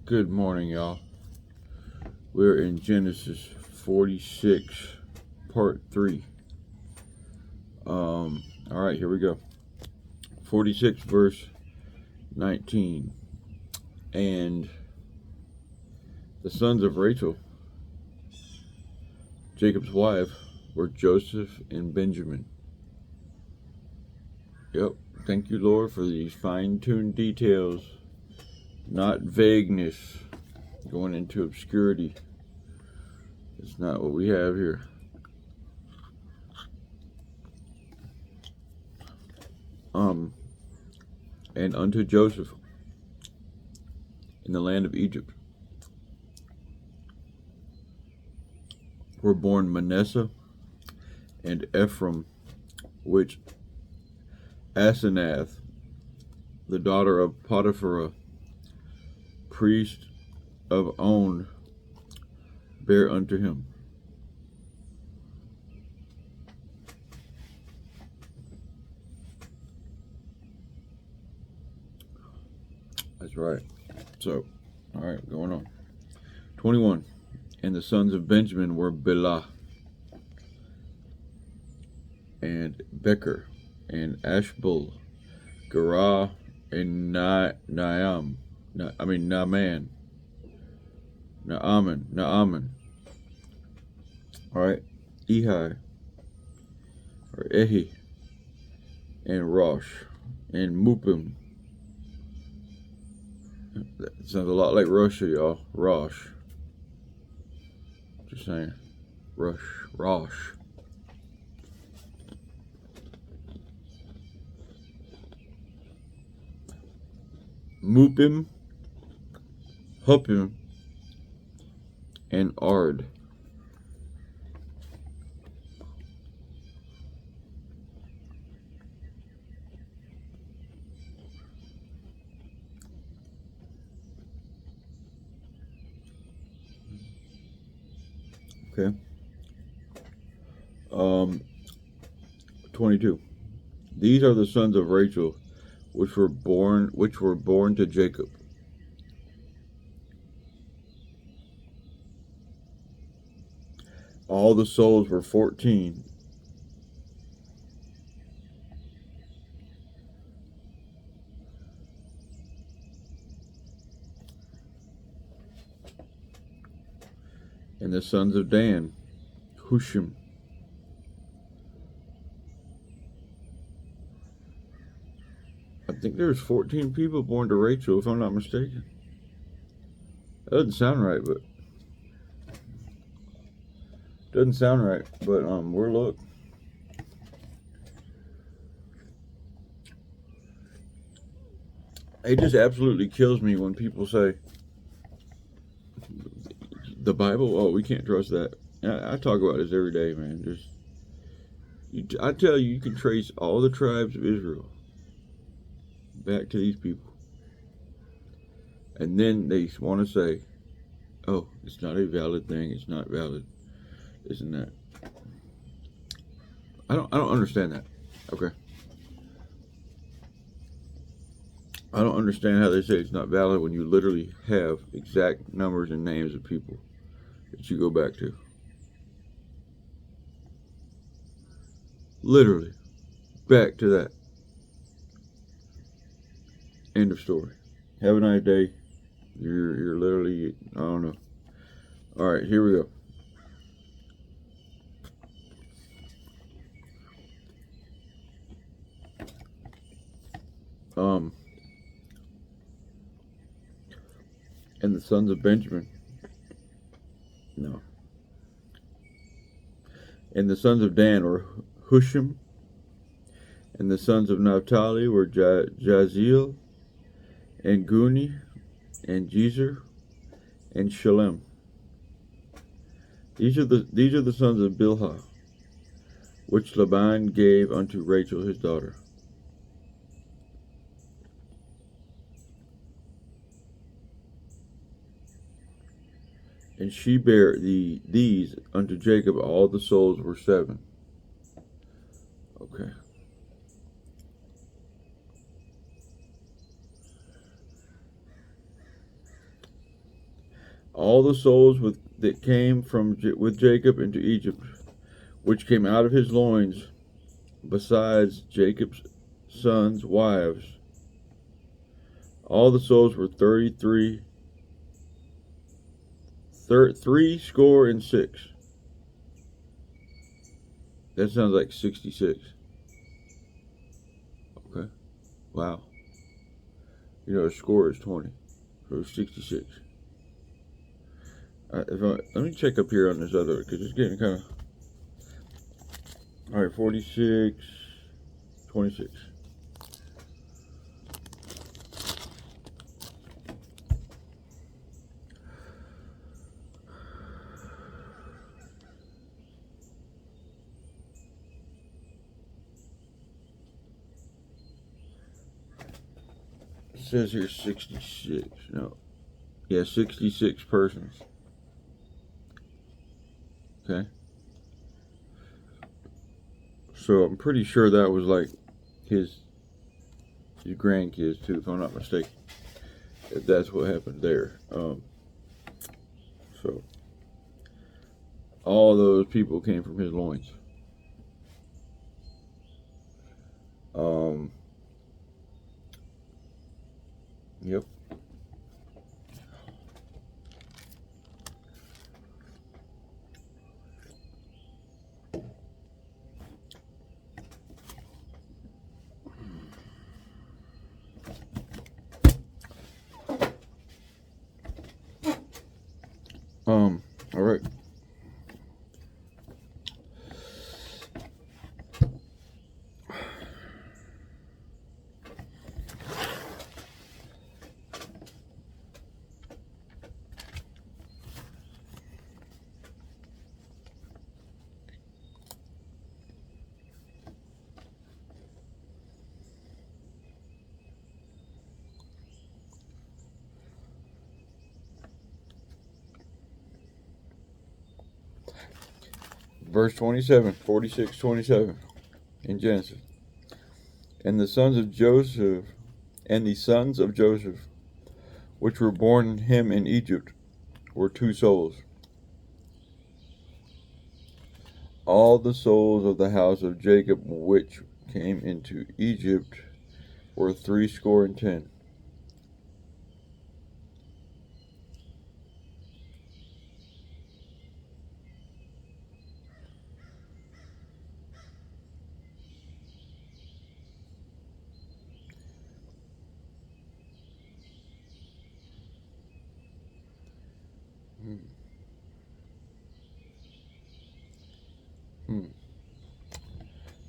Good morning, y'all. We're in Genesis 46, part 3. All right, here we go. 46, verse 19. And the sons of Rachel, Jacob's wife, were Joseph and Benjamin. Yep. Thank you, Lord, for these fine-tuned details, not vagueness, going into obscurity. It's not what we have here. And unto Joseph in the land of Egypt were born Manasseh and Ephraim, which Asenath, the daughter of Potiphar, priest of On, bare unto him. That's right. So, all right, going on. 21. And the sons of Benjamin were Bela and Becher and Ashbel, Gerah and Naaman. All right, Ehi or Ehi and Rosh and Mupim. That sounds a lot like Russia, y'all. Rosh. Just saying. Rosh. Mupim, Hupim, and Ard. Okay. 22. These are the sons of Rachel, which were born to Jacob. All the souls were 14. And the sons of Dan, Hushim. I think there's 14 people born to Rachel, if I'm not mistaken. That doesn't sound right, but we're look. It just absolutely kills me when people say the Bible. Oh, we can't trust that. I talk about this every day, man. I tell you, you can trace all the tribes of Israel back to these people, and then they want to say, "Oh, it's not a valid thing. It's not valid. Isn't that?" I don't understand that. Okay. I don't understand how they say it's not valid when you literally have exact numbers and names of people that you go back to. Literally. Back to that. End of story. Have a nice day. You're literally, I don't know. All right, here we go. And the sons of Benjamin. No. And the sons of Dan were Hushim. And the sons of Naphtali were Jaziel and Guni and Jezer and Shalem. These are the sons of Bilhah, which Laban gave unto Rachel his daughter. And she bare these unto Jacob. All the souls were 7. Okay. all the souls that came with Jacob into Egypt, which came out of his loins, besides Jacob's sons' wives, all the souls were 3 score and 6. That sounds like 66. Okay. Wow. You know, a score is 20. So 66. Let me check up here on this other, because it's getting kind of... Alright, 46, 26. It says here 66. No. Yeah, 66 persons. Okay. So I'm pretty sure that was like his grandkids too, if I'm not mistaken. If that's what happened there. So all those people came from his loins. Yep. All right. Verse 27, 46, 27 in Genesis. And the sons of Joseph, which were born him in Egypt, were 2 souls. All the souls of the house of Jacob which came into Egypt were 60.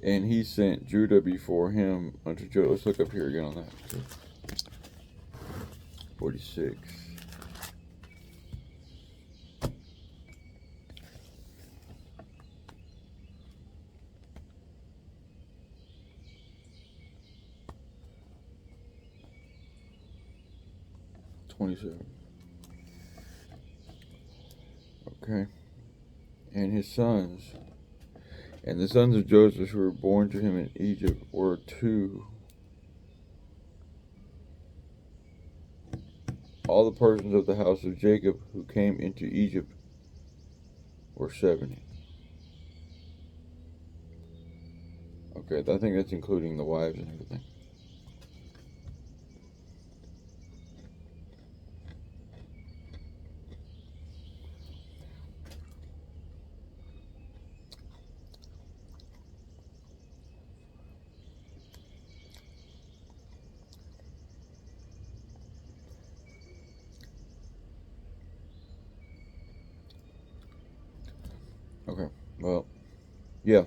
And he sent Judah before him unto Joe. Let's look up here again on that. 46. Okay. And his sons, and the sons of Joseph who were born to him in Egypt were 2. All the persons of the house of Jacob who came into Egypt were 70. Okay, I think that's including the wives and everything. Okay, well, yeah.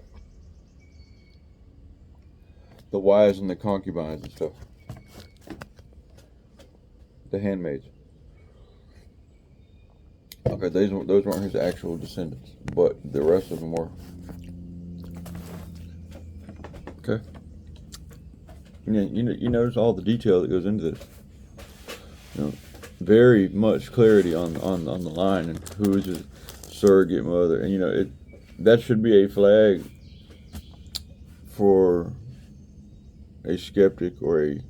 The wives and the concubines and stuff. The handmaids. Okay, those weren't his actual descendants, but the rest of them were. Okay. You notice all the detail that goes into this. You know, very much clarity on the line and who is his surrogate mother, and that should be a flag for a skeptic or a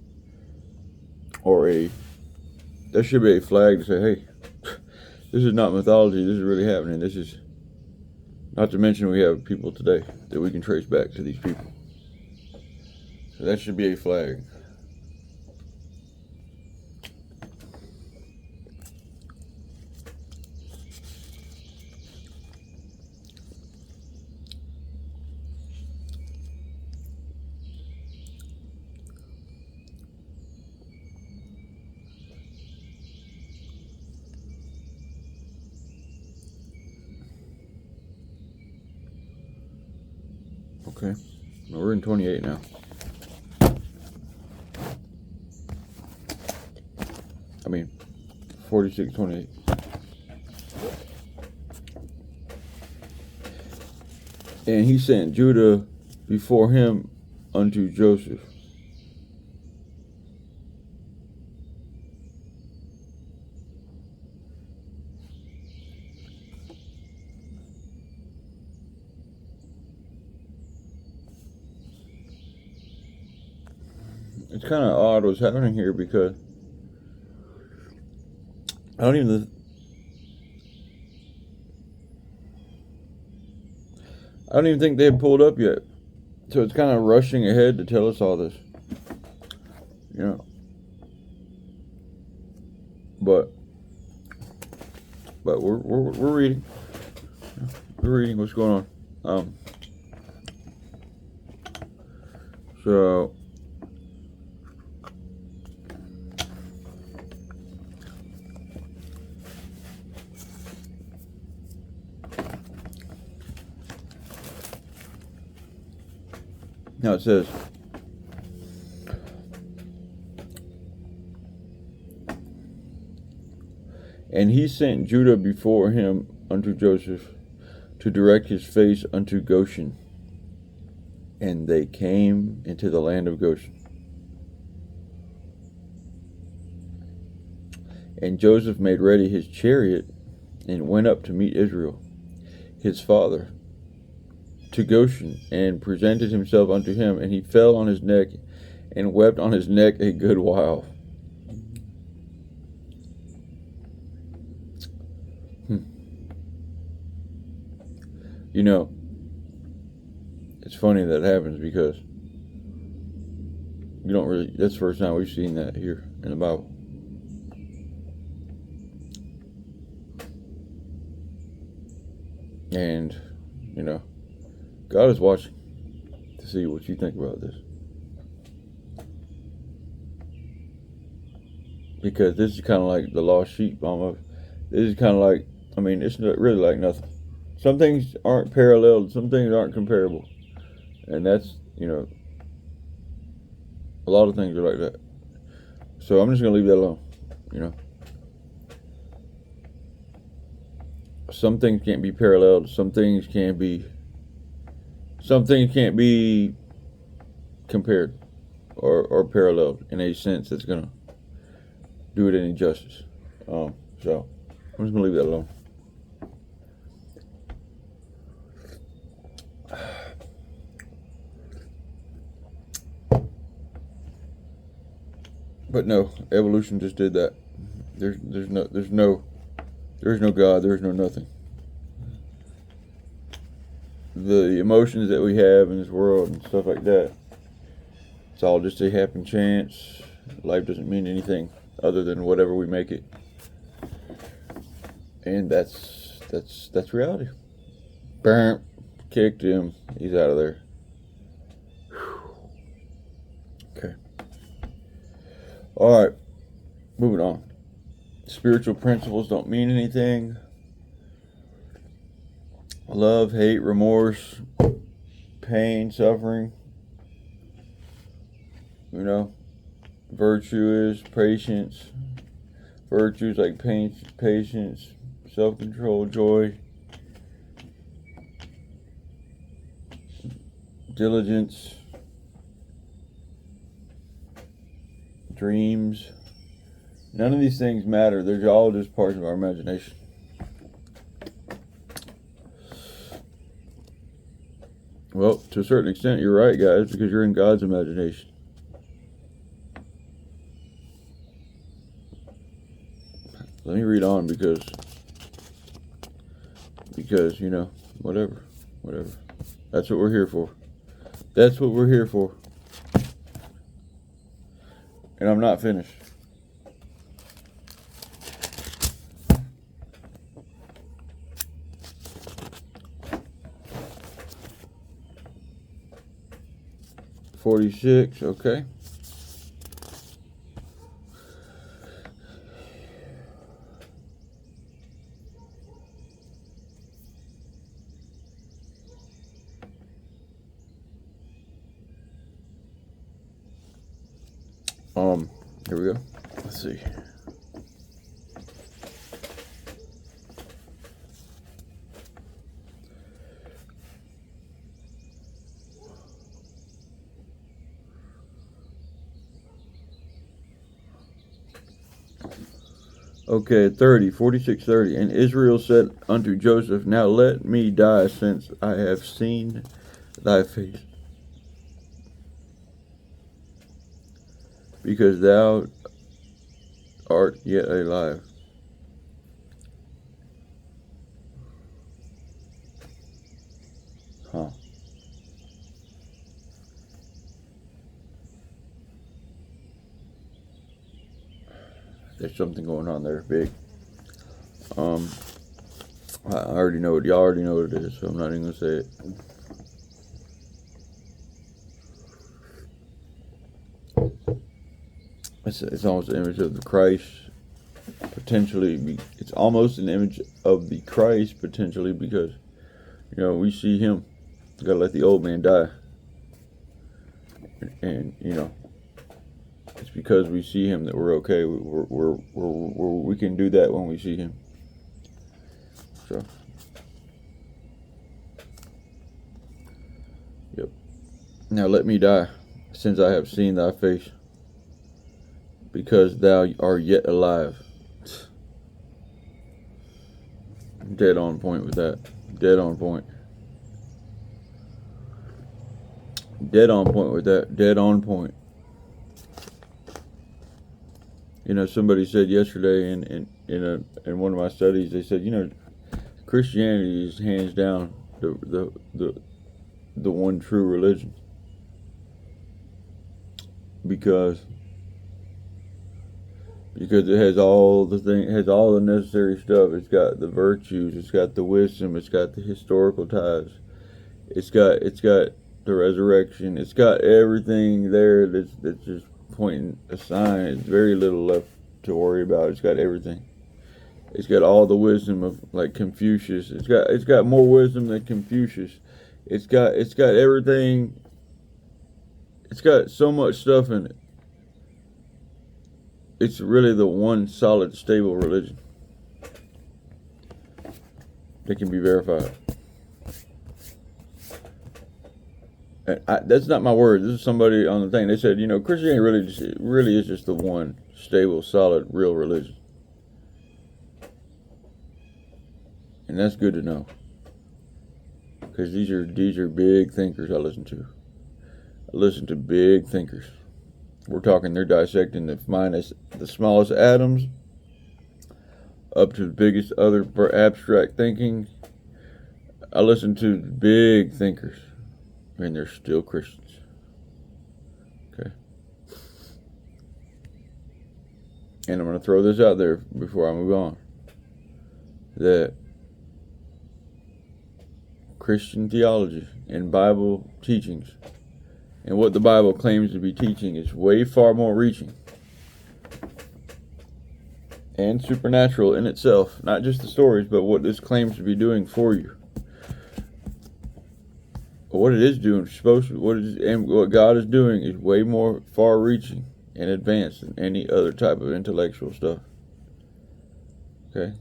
that should be a flag to say, hey, This is not mythology. This is really happening. This is, not to mention we have people today that we can trace back to these people. So that should be a flag. Okay, well, we're in 28 now. I mean, 46, 28. And he sent Judah before him unto Joseph. It's kind of odd what's happening here because I don't even think they had pulled up yet. So it's kind of rushing ahead to tell us all this. You know. But we're reading. We're reading what's going on. So now it says, and he sent Judah before him unto Joseph to direct his face unto Goshen. And they came into the land of Goshen. And Joseph made ready his chariot and went up to meet Israel, his father, to Goshen, and presented himself unto him. And he fell on his neck and wept on his neck a good while. You know, it's funny that happens because you don't really, that's the first time we've seen that here in the Bible. And, you know, God is watching to see what you think about this. Because this is kind of like the lost sheep almost. This is kind of like, I mean, it's not really like nothing. Some things aren't paralleled, some things aren't comparable. And that's, you know, a lot of things are like that. So I'm just going to leave that alone, you know. Some things can't be paralleled, some things can't be compared or paralleled in a sense that's going to do it any justice. So I'm just going to leave that alone. But no, evolution just did that. There's no God, there's no nothing. The emotions that we have in this world and stuff like that, it's all just a happen chance. Life doesn't mean anything other than whatever we make it. And that's reality. Bam, kicked him, he's out of there. Okay. Alright, moving on. Spiritual principles don't mean anything. Love, hate, remorse, pain, suffering. You know, virtue is patience. Virtues like patience, self-control, joy, diligence, dreams. None of these things matter. They're all just parts of our imagination. Well, to a certain extent, you're right, guys, because you're in God's imagination. Let me read on because Because, you know, whatever. That's what we're here for. That's what we're here for. And I'm not finished. $46, okay. Here we go. Let's see. Okay, 46:30. And Israel said unto Joseph, Now let me die, since I have seen thy face, because thou art yet alive. Huh. There's something going on there, big. I already know it. Y'all already know what it is, so I'm not even gonna say it. It's almost an image of the Christ, potentially. It's almost an image of the Christ, potentially, because, you know, we see him. You gotta let the old man die. And, you know, it's because we see him that we're okay. We can do that when we see him. So, yep. Now let me die, since I have seen thy face, because thou art yet alive. Dead on point with that. Dead on point. Dead on point with that. Dead on point. You know, somebody said yesterday in one of my studies, they said, you know, Christianity is hands down the one true religion, because it has all the necessary stuff. It's got the virtues, it's got the wisdom, it's got the historical ties, it's got the resurrection, it's got everything there that's just pointing a sign. It's very little left to worry about. It's got everything. It's got all the wisdom of, like, Confucius. It's got more wisdom than Confucius. It's got everything. It's got so much stuff in it. It's really the one solid, stable religion that can be verified. That's not my word. This is somebody on the thing. They said, you know, Christianity really is just the one stable, solid, real religion. And that's good to know, because these are big thinkers I listen to. I listen to big thinkers. We're talking, they're dissecting the smallest atoms up to the biggest other for abstract thinking. I listen to big thinkers, and they're still Christians. Okay. And I'm going to throw this out there before I move on, that Christian theology and Bible teachings and what the Bible claims to be teaching is way far more reaching and supernatural in itself. Not just the stories, but what this claims to be doing for you. What it is doing, and what God is doing is way more far-reaching and advanced than any other type of intellectual stuff. Okay?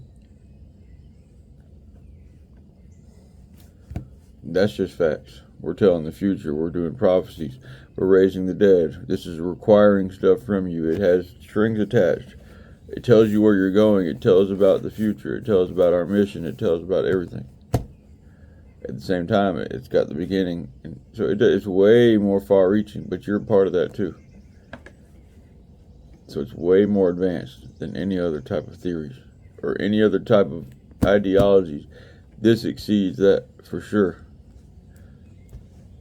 That's just facts. We're telling the future. We're doing prophecies. We're raising the dead. This is requiring stuff from you. It has strings attached. It tells you where you're going. It tells about the future. It tells about our mission. It tells about everything. At the same time, it's got the beginning. And so it's way more far-reaching, but you're a part of that too. So it's way more advanced than any other type of theories or any other type of ideologies this exceeds that for sure.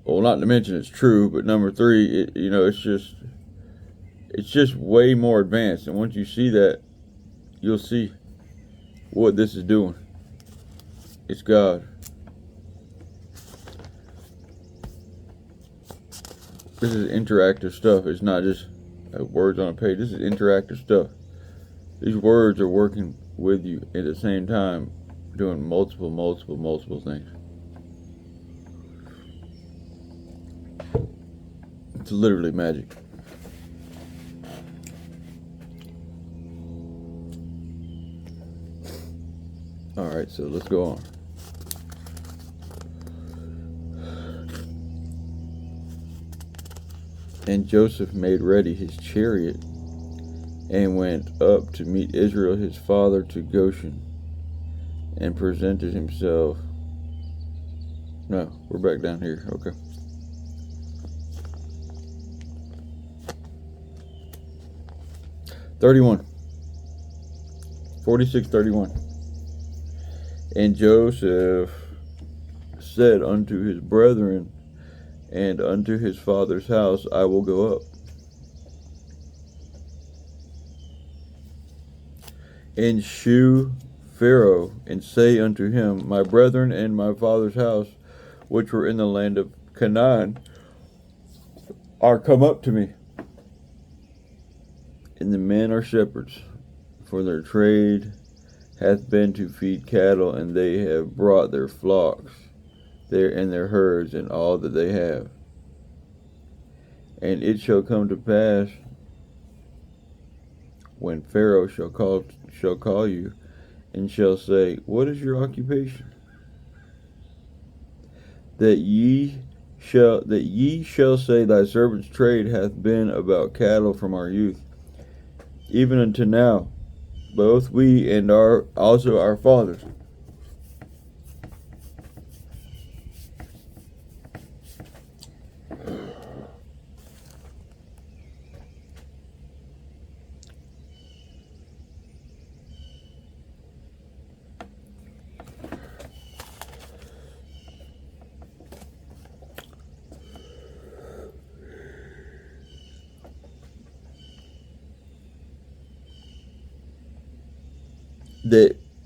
Well, not to mention it's true, but number three, it's just way more advanced. And once you see that, you'll see what this is doing. It's God. This is interactive stuff. It's not just words on a page. This is interactive stuff. These words are working with you at the same time, doing multiple things. It's literally magic. Alright, so let's go on. And Joseph made ready his chariot and went up to meet Israel his father to Goshen, and presented himself. No, we're back down here. Okay. (31). 46:31. And Joseph said unto his brethren and unto his father's house, I will go up. And shew Pharaoh, and say unto him, My brethren and my father's house, which were in the land of Canaan, are come up to me. And the men are shepherds, for their trade hath been to feed cattle, and they have brought their flocks there and their herds and all that they have. And it shall come to pass, when Pharaoh shall call you, and shall say, What is your occupation? That ye shall say, Thy servant's trade hath been about cattle from our youth, even unto now, both we and also our fathers.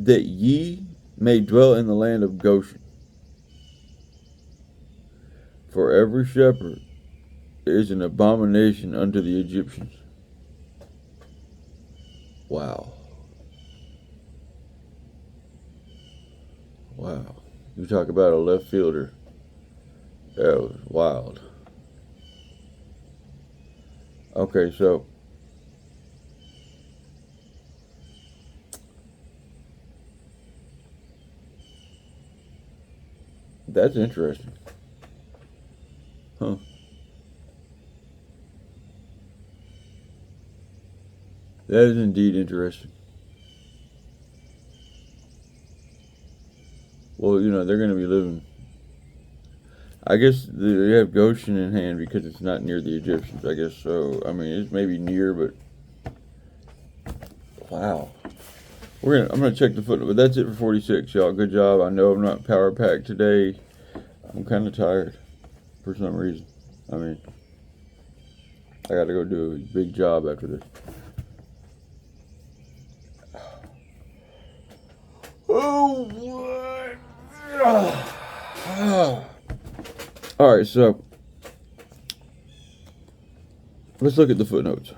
That ye may dwell in the land of Goshen. For every shepherd is an abomination unto the Egyptians. Wow. Wow. You talk about a left fielder. That was wild. Okay, so that's interesting. Huh. That is indeed interesting. Well, they're going to be living. I guess they have Goshen in hand because it's not near the Egyptians. I guess so. I mean, it's maybe near, but wow. I'm gonna check the footnote, but that's it for 46, y'all. Good job. I know I'm not power packed today. I'm kind of tired for some reason. I mean, I got to go do a big job after this. Oh, what? All right, so let's look at the footnotes.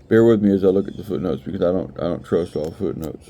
Bear with me as I look at the footnotes because I don't trust all footnotes.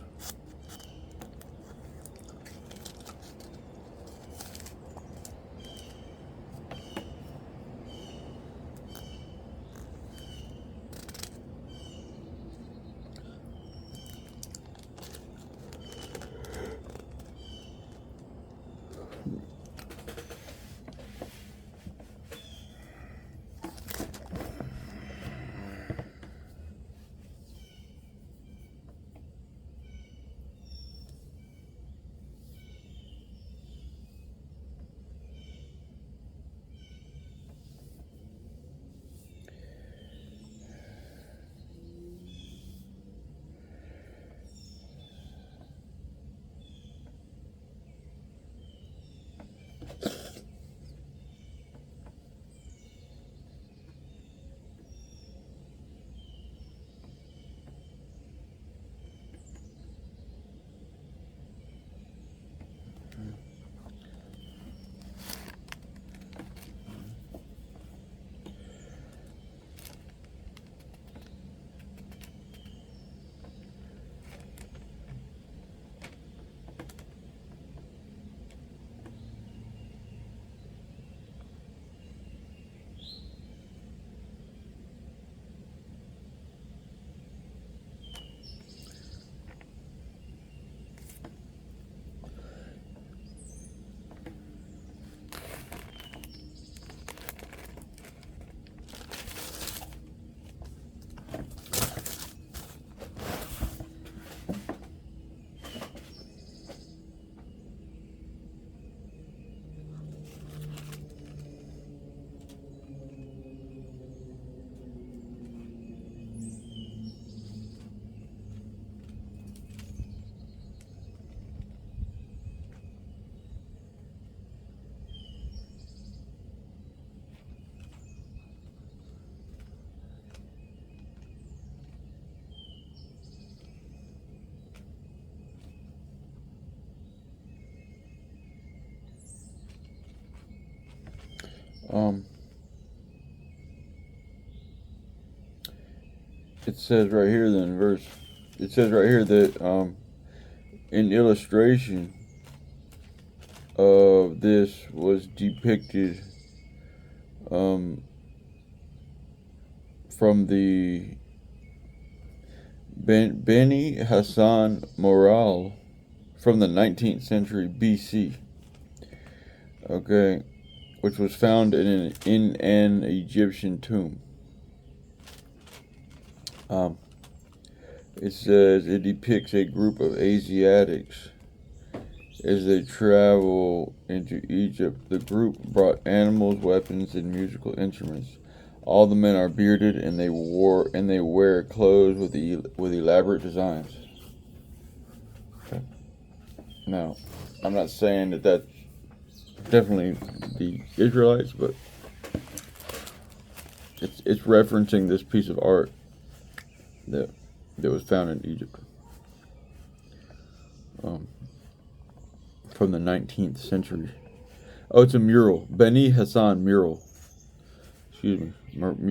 Um, it says right here, then verse. It says right here that an illustration of this was depicted from the Beni Hassan Moral from the 19th century BC. Okay, which was found in an Egyptian tomb. It says it depicts a group of Asiatics as they travel into Egypt. The group brought animals, weapons, and musical instruments. All the men are bearded, and they wear clothes with elaborate designs. Okay. Now, I'm not saying that that's definitely the Israelites, but it's referencing this piece of art that was found in Egypt from the 19th century. Oh, it's a mural. Beni Hassan mural. Excuse me.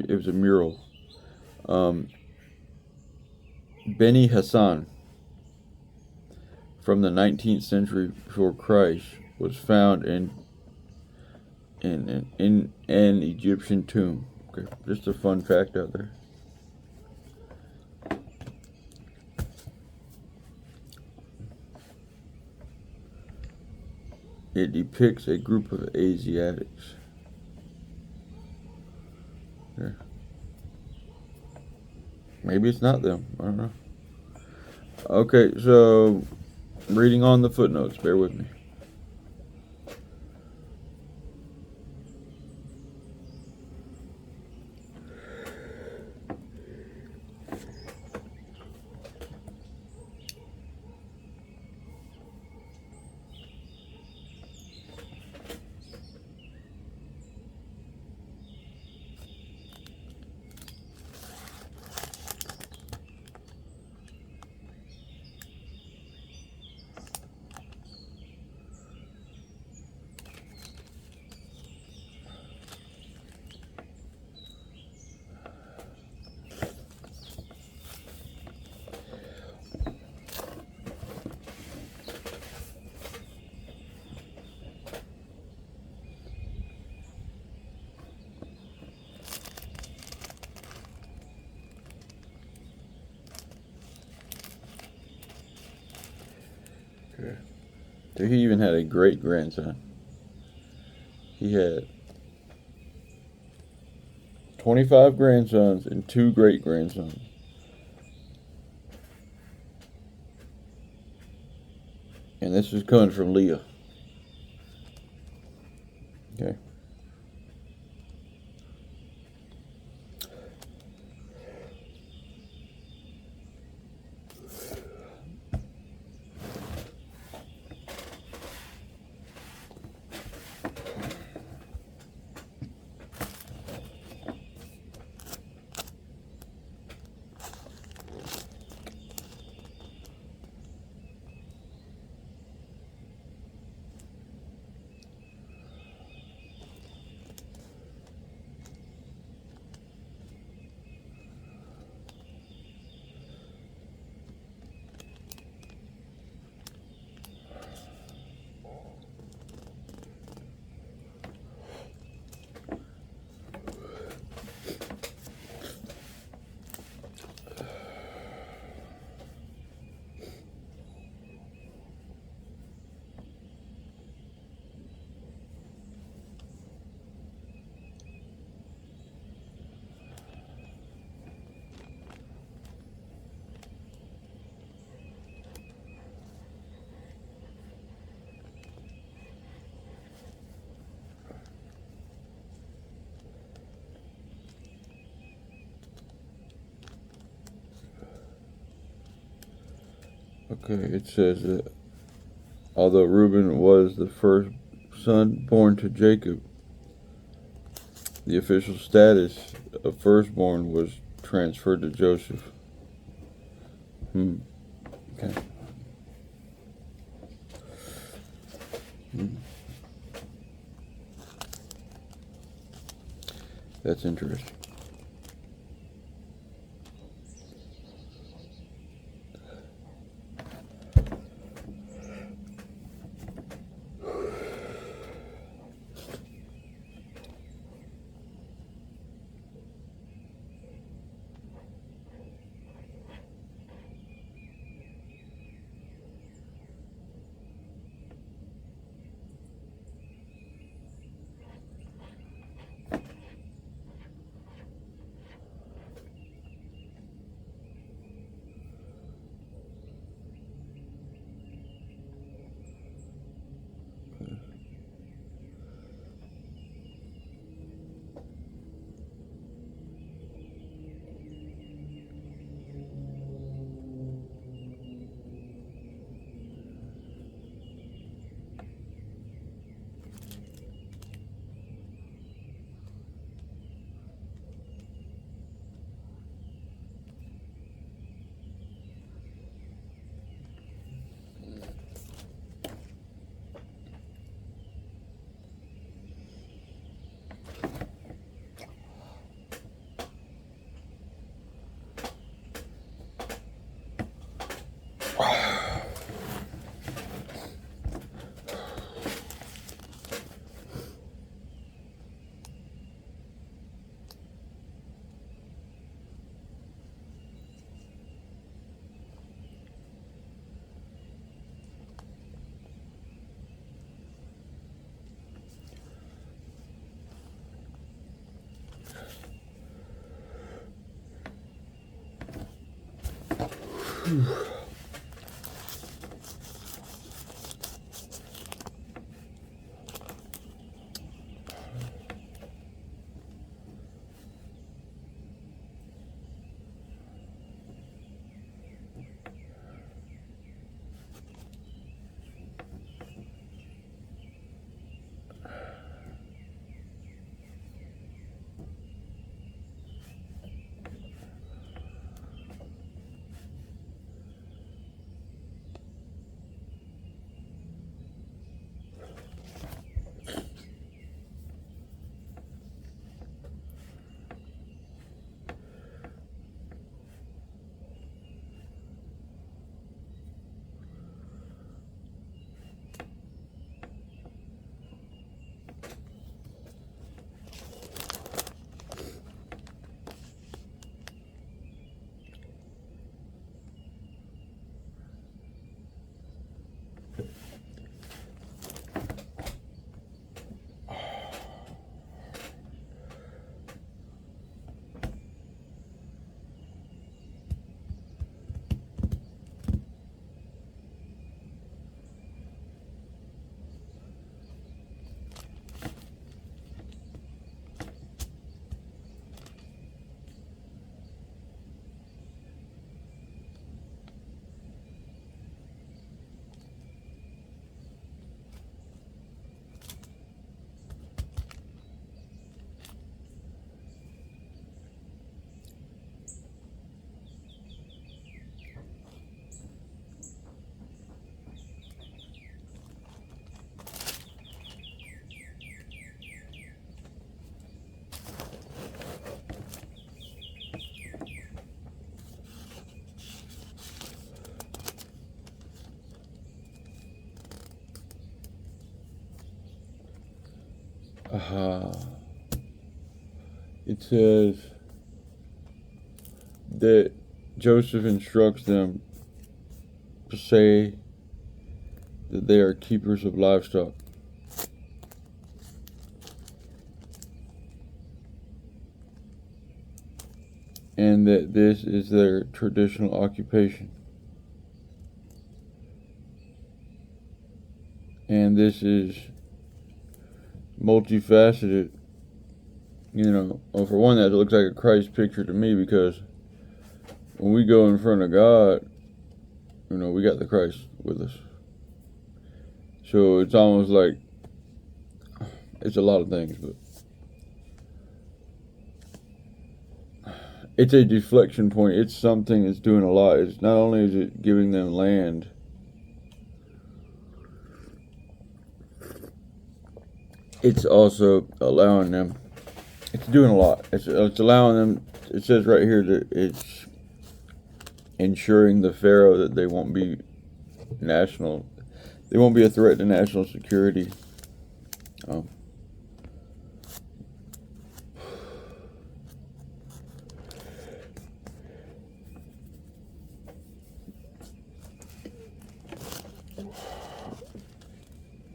It was a mural. Beni Hassan from the 19th century before Christ was found in an Egyptian tomb. Okay, just a fun fact out there. It depicts a group of Asiatics. Yeah. Maybe it's not them. I don't know. Okay, so reading on the footnotes. Bear with me. Okay. So he even had a great grandson. He had 25 grandsons and 2 great grandsons. And this is coming from Leah. Okay. Okay, it says that although Reuben was the first son born to Jacob, the official status of firstborn was transferred to Joseph. Okay. That's interesting. It says that Joseph instructs them to say that they are keepers of livestock. And that this is their traditional occupation. And this is multifaceted. You know, well, for one, that looks like a Christ picture to me, because when we go in front of God, you know, we got the Christ with us. So it's almost like, it's a lot of things, but it's a deflection point. It's something that's doing a lot. It's not only is it giving them land, it's also allowing them it's doing a lot. It's allowing them. It says right here that it's ensuring the Pharaoh that they won't be national. They won't be a threat to national security.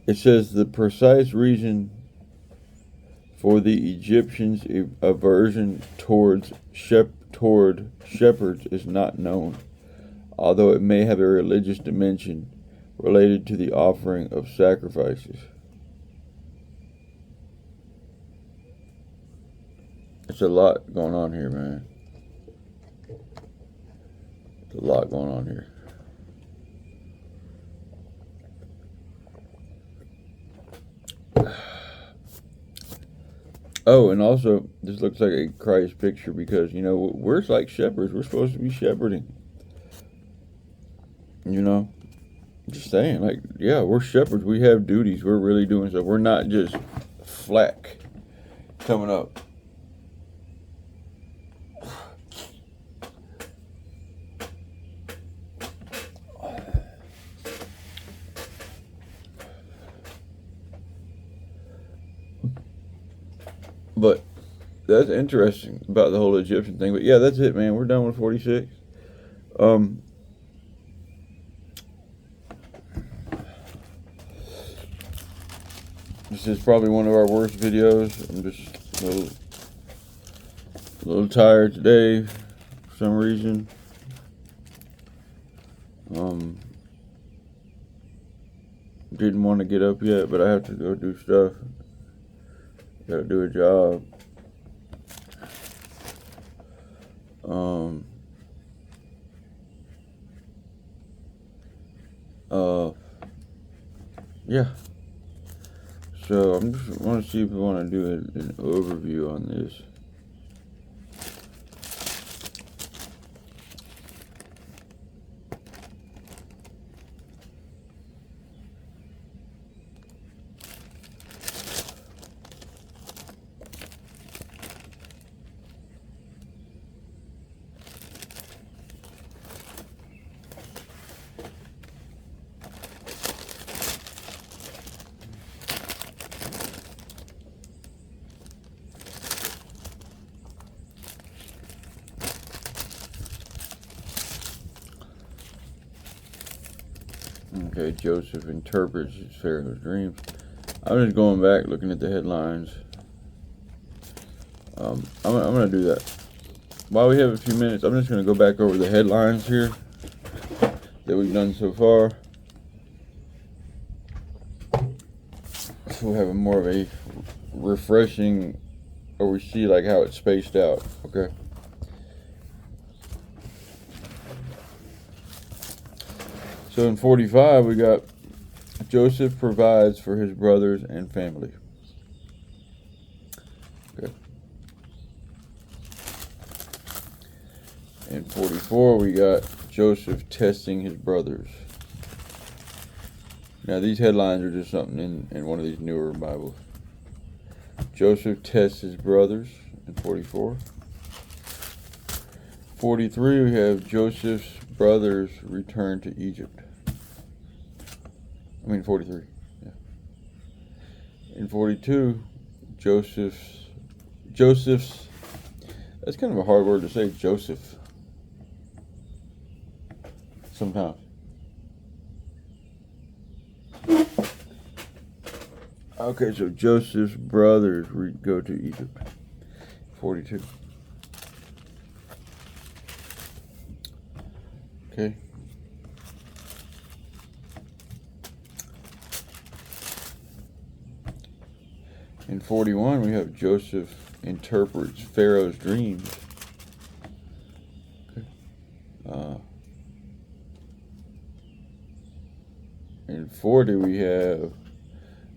It says the precise reason for the Egyptians' aversion toward shepherds is not known, although it may have a religious dimension related to the offering of sacrifices. It's a lot going on here, man. It's a lot going on here. Oh, and also, this looks like a Christ picture because, you know, we're like shepherds. We're supposed to be shepherding. You know? Just saying, like, yeah, we're shepherds. We have duties. We're really doing stuff. We're not just flack coming up. But that's interesting about the whole Egyptian thing. But yeah, that's it, man. We're done with 46. This is probably one of our worst videos. I'm just a little tired today for some reason. Didn't want to get up yet, but I have to go do stuff. Gotta do a job. Yeah. So I'm just want to see if we want to do an overview on this. Okay, Joseph interprets Pharaoh's dreams. I'm just going back, looking at the headlines. I'm going to do that. While we have a few minutes, I'm just going to go back over the headlines here that we've done so far. So we'll have a more of a refreshing, or we see like how it's spaced out. Okay. So in 45, we got Joseph provides for his brothers and family. Okay. In 44, we got Joseph testing his brothers. Now, these headlines are just something in one of these newer Bibles. Joseph tests his brothers in 44. 43, we have Joseph's brothers return to Egypt. 43, yeah. In 42, Joseph's, that's kind of a hard word to say, Joseph, sometimes. Okay, so Joseph's brothers go to Egypt, 42. Okay. In 41, we have Joseph interprets Pharaoh's dreams. Okay. In 40, we have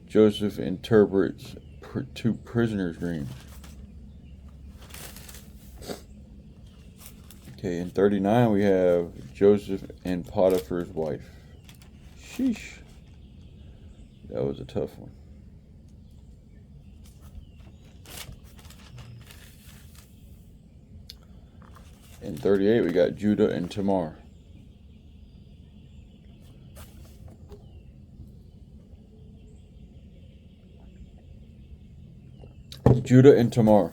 Joseph interprets two prisoners' dreams. Okay, in 39, we have Joseph and Potiphar's wife. Sheesh. That was a tough one. In 38, we got Judah and Tamar. Judah and Tamar.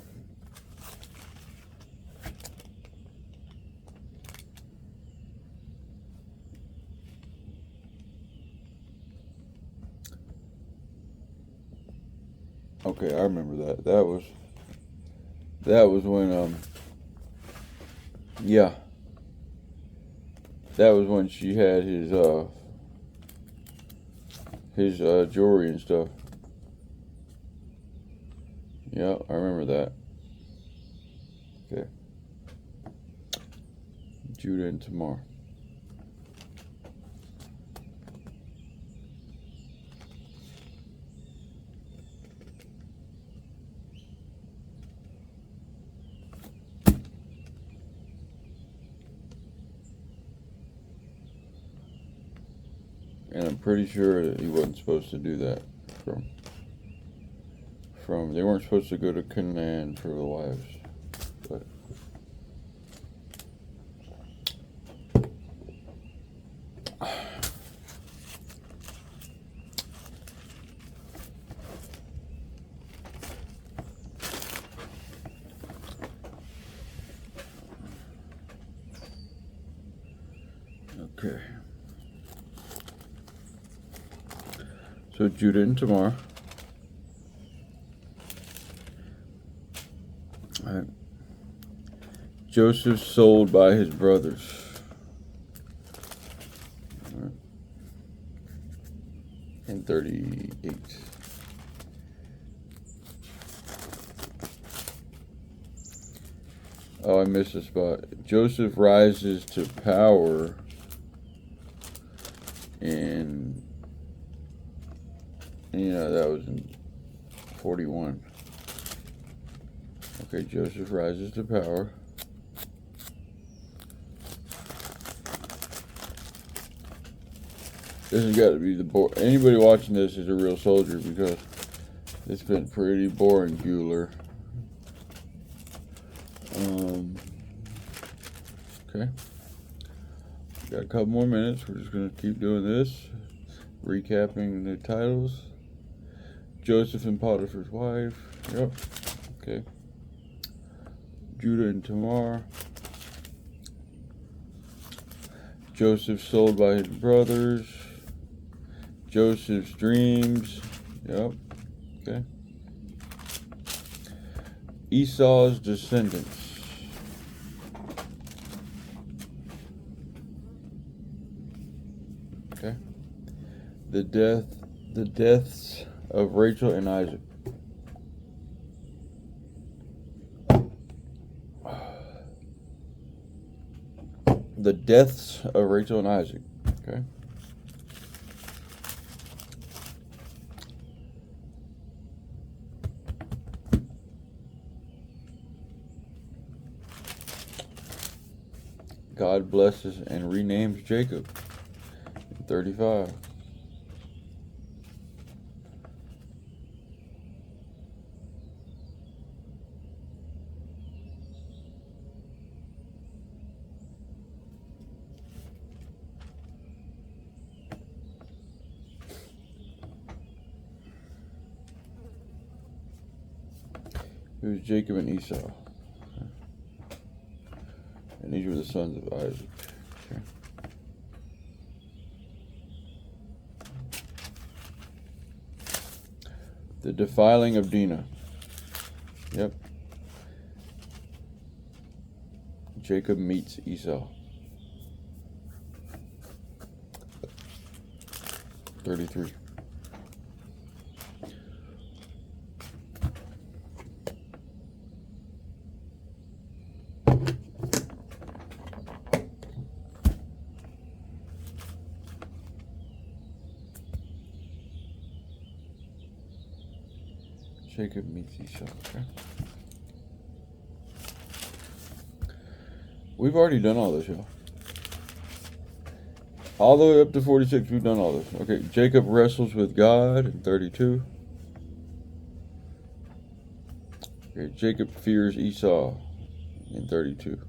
Okay, I remember that. That was when yeah. That was when she had his jewelry and stuff. Yeah, I remember that. Okay. Judah and Tamar. And I'm pretty sure that he wasn't supposed to do that. From they weren't supposed to go to Canaan for the wives, but okay. So Judah and Tamar. All right. Joseph sold by his brothers. All right. In 38. Oh, I missed a spot. Joseph rises to power in, that was in 41. Okay, Joseph rises to power. This has got to be anybody watching this is a real soldier, because it's been pretty boring, Bueller. Okay. Got a couple more minutes. We're just going to keep doing this. Recapping the titles. Joseph and Potiphar's wife. Yep. Okay. Judah and Tamar. Joseph sold by his brothers. Joseph's dreams. Yep. Okay. Esau's descendants. Okay. The deaths of Rachel and Isaac. The deaths of Rachel and Isaac. Okay. God blesses and renames Jacob. 35. It was Jacob and Esau. Okay. And these were the sons of Isaac. Okay. The defiling of Dinah. Yep. Jacob meets Esau. 33. Jacob meets Esau. Okay. We've already done all this, y'all. All the way up to 46, we've done all this. Okay, Jacob wrestles with God in 32. Okay, Jacob fears Esau in 32.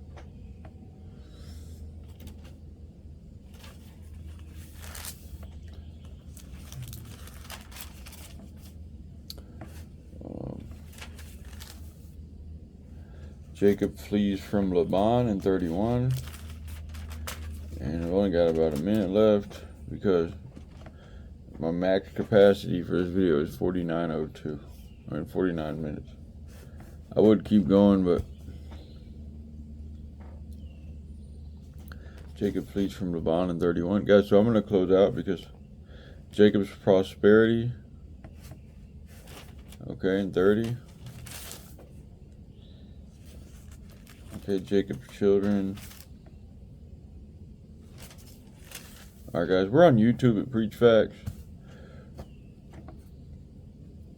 Jacob flees from Laban in 31. And I've only got about a minute left because my max capacity for this video is 49:02. I mean 49 minutes. I would keep going, but Jacob flees from Laban in 31. Guys, so I'm going to close out because Jacob's prosperity, okay, in 30. Okay, Jacob's children. Alright guys, we're on YouTube at Preach Facts.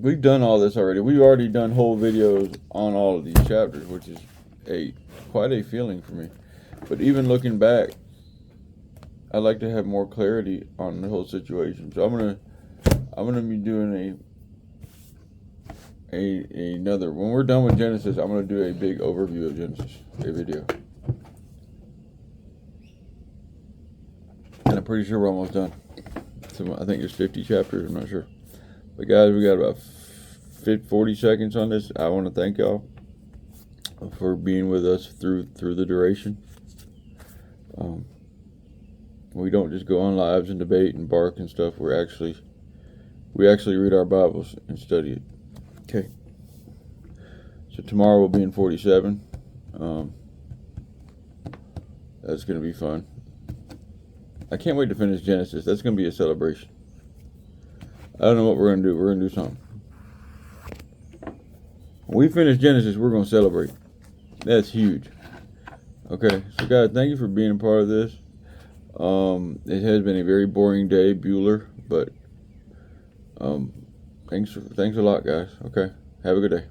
We've done all this already. We've already done whole videos on all of these chapters, which is quite a feeling for me. But even looking back, I'd like to have more clarity on the whole situation. So I'm gonna be doing another. When we're done with Genesis, I'm gonna do a big overview of Genesis, a video. And I'm pretty sure we're almost done. So I think there's 50 chapters. I'm not sure. But guys, we got about 40 seconds on this. I want to thank y'all for being with us through the duration. We don't just go on lives and debate and bark and stuff. We actually read our Bibles and study it. Okay. So tomorrow we'll be in 47. That's going to be fun. I can't wait to finish Genesis. That's going to be a celebration. I don't know what we're going to do. We're going to do something. When we finish Genesis, we're going to celebrate. That's huge. Okay, so guys, thank you for being a part of this. It has been a very boring day, Bueller, but thanks a lot, guys. Okay, have a good day.